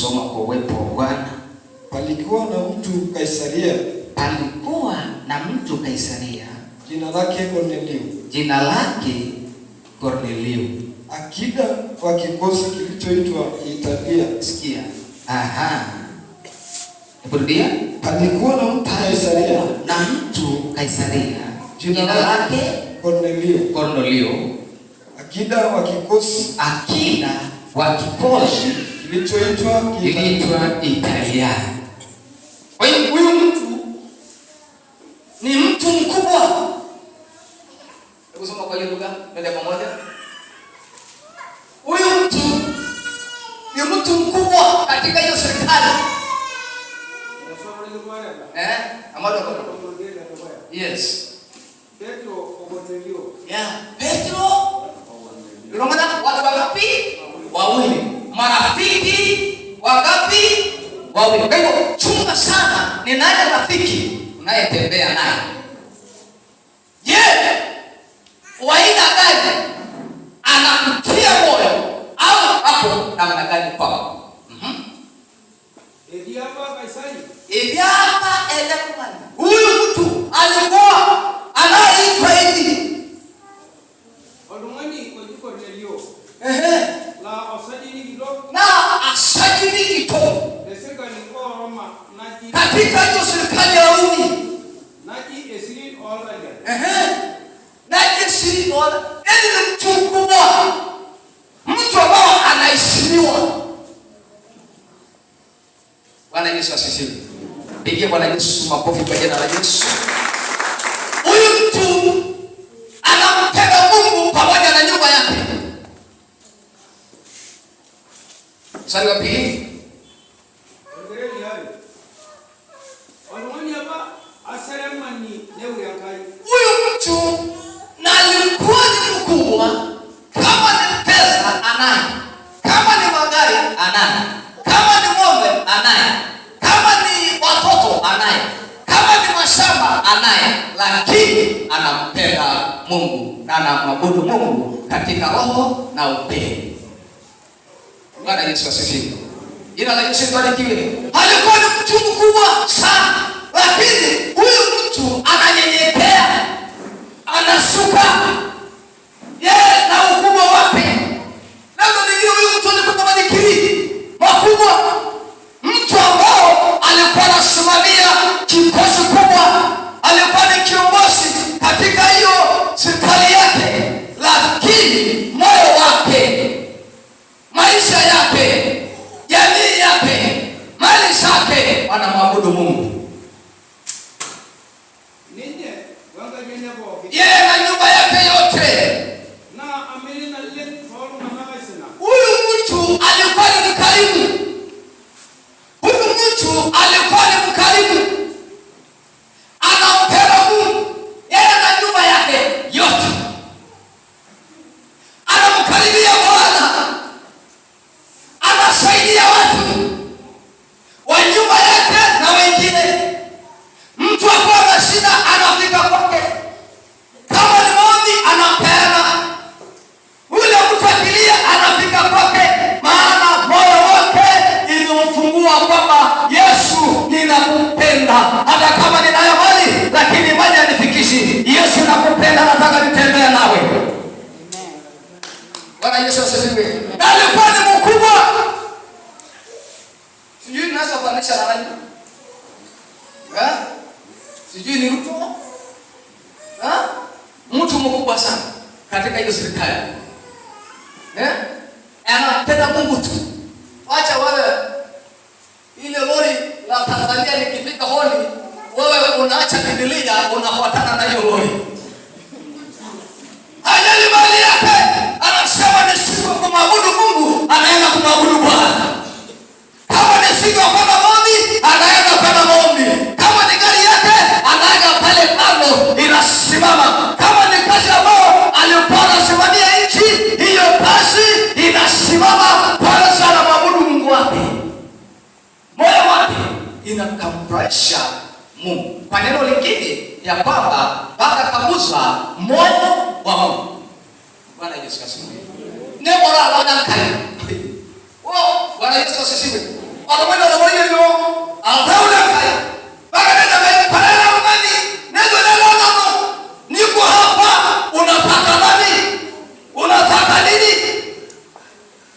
kusoma kwa uwepo wa Bwana. Palikuwa na mtu Kaisaria. Palikuwa na mtu Kaisaria. Jina lake Kornelio. Jina lake Kornelio. Akida wa kikosi kilichoitwa Italia. Sikia. Aha. Rudia. Palikuwa na mtu Kaisaria. Na mtu Kaisaria. Jina lake Kornelio. Kornelio. Akida wa kikosi. Akida wa kikosi kilichoitwa Italia. Kwa hiyo huyu mtu ni mtu mkubwa. Hebu soma kwa hiyo lugha ndio pamoja. Huyu mtu ni mtu mkubwa katika hiyo serikali. Amado. Yes. Petro Kornelio. Yeah, Petro. Unaona watu wangapi? Wawili. Marafiki wangapi? Wawili. Kwa hivyo chunga sana ni nani rafiki unayetembea naye. Je, waida gani anakutia moyo au hapo namna gani kwako? Huyu mtu alikuwa anaitwa hivi. Na asajili kidogo katika hiyo serikali ya Rumi. Ni mtu mkubwa, mtu ambao anaheshimiwa. Bwana Yesu asifiwe. Pigie Bwana Yesu makofi kwa jina la Yesu. Huyu mtu anampenda Mungu pamoja na nyumba yake. Swali la pili. Huyu mtu na alikuwa ni mkubwa, kama ni pesa anaye, kama ni magari anaye, kama ni ng'ombe anaye, kama ni watoto anaye, kama ni mashamba anaye, lakini anampenda Mungu na anamwabudu Mungu katika roho na ukweli. Bwana Yesu asifiwe. Jina la Yesu libarikiwe. Alikuwa ni mtu mkubwa sana, lakini huyu mtu ananyenyekea, anasuka yeye na ukubwa wake. Ndio ndio huyu mtu alikuwa madikiri makubwa, mtu ambao alikuwa anasimamia kikosi kubwa, alikuwa ni kiongozi katika hiyo serikali yake, lakini moyo wake, maisha yake, jamii yake, mali zake anamwabudu Mungu. Yeye na nyumba yake yote. Huyu mtu alikuwa ni mkarimu. Huyu mtu alikuwa ni mkarimu. Anampenda Mungu. Yeye na nyumba yake yote. Anamkaribia Bwana. Anasaidia watu wa nyumba yake na wengine. Mtu akiwa na shida anafika kwake. Kama ni maombi anapeana. Ule mtu akilia anafika kwake, maana moyo wake ilimfungua kwamba Yesu, ninakupenda hata kama ninayo mali, lakini mali hanifikishi. Yesu, nakupenda, nataka nitembee nawe. Bwana Yesu asifiwe. Alikuwa ni mkubwa. Sijui ninaweza kufanisha na nani? Sijui ni mtu mtu mkubwa sana katika hiyo serikali. Anapenda Mungu tu. Acha wewe ile lori la Tanzania likifika honi, wewe unaacha Biblia unafuatana na hiyo lori. Hajali mali yake, anasema ni siku kumwabudu Mungu, anaenda kumwabudu Bwana. Kama ni siku kwa maombi, anaenda kwa maombi. Kama ni gari yake, anaenda pale kando inasimama. Kama ni kazi ambayo alikuwa anasimamia nchi, hiyo kazi inasimama pale sana maabudu Mungu wake. Moyo wake inakamfurahisha Mungu. Kwa neno lingine ya kwamba mpaka kabuza moyo wa Mungu. Bwana Yesu asifiwe. Neno la Bwana kali. Bwana Yesu asifiwe. Watakwenda wanamoja hiyo. Altaula kai. Baka nenda mbele parela mani. Nendo nalo nalo. Niko hapa unataka nani? Unataka nini?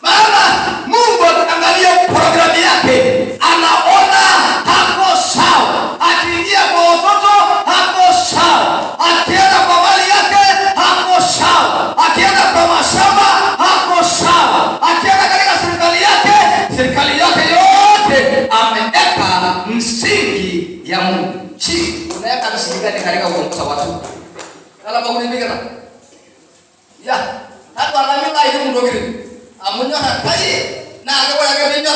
Maana Mungu anaangalia programu yake. Anaona hako sawa. Akiingia kwa watoto hako sawa. Akienda kwa mali yake hako sawa. Akienda kwa mashamba hako sawa. Akienda katika serikali yake yote ameweka msingi ya Mungu. Unaweka msingi gani katika kuongoza watu? Alama kunipigana. Ya, hata anamika hiyo mdogo. Amunya hakai na akawa yake binyo